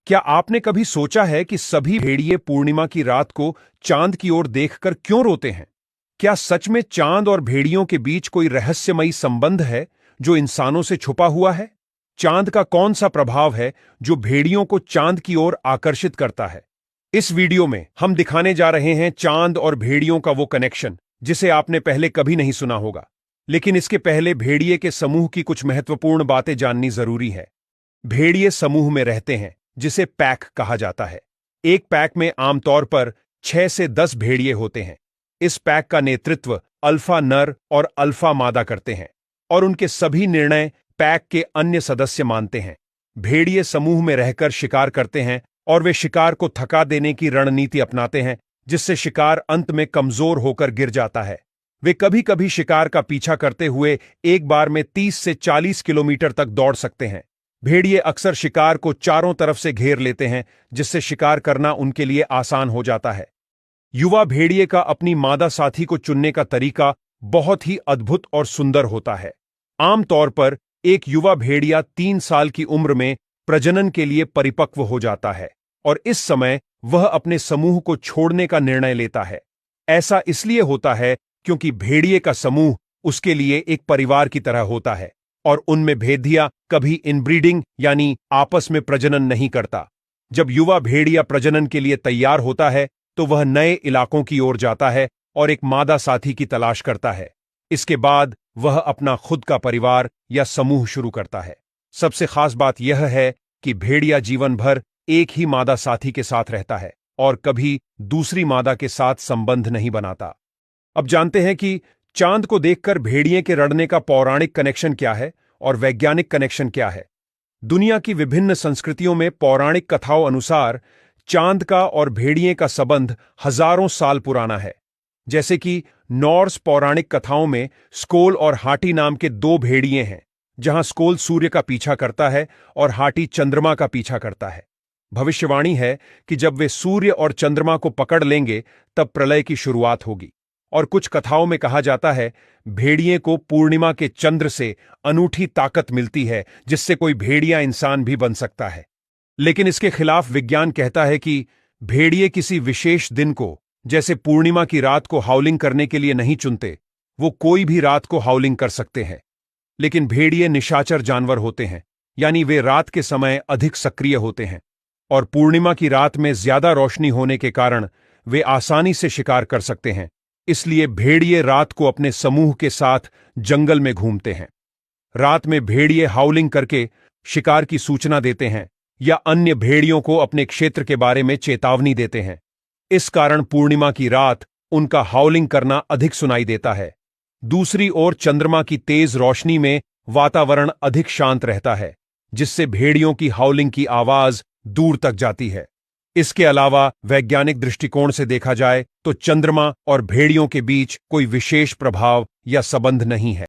क्या आपने कभी सोचा है कि सभी भेड़िए पूर्णिमा की रात को चांद की ओर देखकर क्यों रोते हैं? क्या सच में चांद और भेड़ियों के बीच कोई रहस्यमयी संबंध है जो इंसानों से छुपा हुआ है? चांद का कौन सा प्रभाव है जो भेड़ियों को चांद की ओर आकर्षित करता है? इस वीडियो में हम दिखाने जा रहे हैं चांद और भेड़ियों का वो कनेक्शन जिसे आपने पहले कभी नहीं सुना होगा। लेकिन इसके पहले भेड़िए के समूह की कुछ महत्वपूर्ण बातें जाननी जरूरी है। भेड़िए समूह में रहते हैं जिसे पैक कहा जाता है। एक पैक में आमतौर पर 6 से 10 भेड़िए होते हैं। इस पैक का नेतृत्व अल्फा नर और अल्फा मादा करते हैं और उनके सभी निर्णय पैक के अन्य सदस्य मानते हैं। भेड़िए समूह में रहकर शिकार करते हैं और वे शिकार को थका देने की रणनीति अपनाते हैं, जिससे शिकार अंत में कमजोर होकर गिर जाता है। वे कभी कभी शिकार का पीछा करते हुए एक बार में 30 से 40 किलोमीटर तक दौड़ सकते हैं। भेड़िए अक्सर शिकार को चारों तरफ से घेर लेते हैं, जिससे शिकार करना उनके लिए आसान हो जाता है। युवा भेड़िए का अपनी मादा साथी को चुनने का तरीका बहुत ही अद्भुत और सुंदर होता है। आमतौर पर एक युवा भेड़िया 3 साल की उम्र में प्रजनन के लिए परिपक्व हो जाता है और इस समय वह अपने समूह को छोड़ने का निर्णय लेता है। ऐसा इसलिए होता है क्योंकि भेड़िए का समूह उसके लिए एक परिवार की तरह होता है और उनमें भेदिया कभी इनब्रीडिंग यानी आपस में प्रजनन नहीं करता। जब युवा भेड़िया प्रजनन के लिए तैयार होता है तो वह नए इलाकों की ओर जाता है और एक मादा साथी की तलाश करता है। इसके बाद वह अपना खुद का परिवार या समूह शुरू करता है। सबसे खास बात यह है कि भेड़िया जीवन भर एक ही मादा साथी के साथ रहता है और कभी दूसरी मादा के साथ संबंध नहीं बनाता। अब जानते हैं कि चांद को देखकर भेड़िए के रड़ने का पौराणिक कनेक्शन क्या है और वैज्ञानिक कनेक्शन क्या है। दुनिया की विभिन्न संस्कृतियों में पौराणिक कथाओं अनुसार चांद का और भेड़िए का संबंध हजारों साल पुराना है। जैसे कि नॉर्स पौराणिक कथाओं में स्कोल और हाटी नाम के 2 भेड़िए हैं, जहां स्कोल सूर्य का पीछा करता है और हाटी चंद्रमा का पीछा करता है। भविष्यवाणी है कि जब वे सूर्य और चंद्रमा को पकड़ लेंगे तब प्रलय की शुरुआत होगी। और कुछ कथाओं में कहा जाता है भेड़िए को पूर्णिमा के चंद्र से अनूठी ताकत मिलती है, जिससे कोई भेड़िया इंसान भी बन सकता है। लेकिन इसके खिलाफ विज्ञान कहता है कि भेड़िए किसी विशेष दिन को, जैसे पूर्णिमा की रात को हाउलिंग करने के लिए नहीं चुनते। वो कोई भी रात को हाउलिंग कर सकते हैं। लेकिन भेड़िए निशाचर जानवर होते हैं, यानी वे रात के समय अधिक सक्रिय होते हैं और पूर्णिमा की रात में ज्यादा रोशनी होने के कारण वे आसानी से शिकार कर सकते हैं। इसलिए भेड़िए रात को अपने समूह के साथ जंगल में घूमते हैं। रात में भेड़िए हाउलिंग करके शिकार की सूचना देते हैं या अन्य भेड़ियों को अपने क्षेत्र के बारे में चेतावनी देते हैं। इस कारण पूर्णिमा की रात उनका हाउलिंग करना अधिक सुनाई देता है। दूसरी ओर चंद्रमा की तेज रोशनी में वातावरण अधिक शांत रहता है, जिससे भेड़ियों की हाउलिंग की आवाज दूर तक जाती है। इसके अलावा वैज्ञानिक दृष्टिकोण से देखा जाए तो चंद्रमा और भेड़ियों के बीच कोई विशेष प्रभाव या संबंध नहीं है।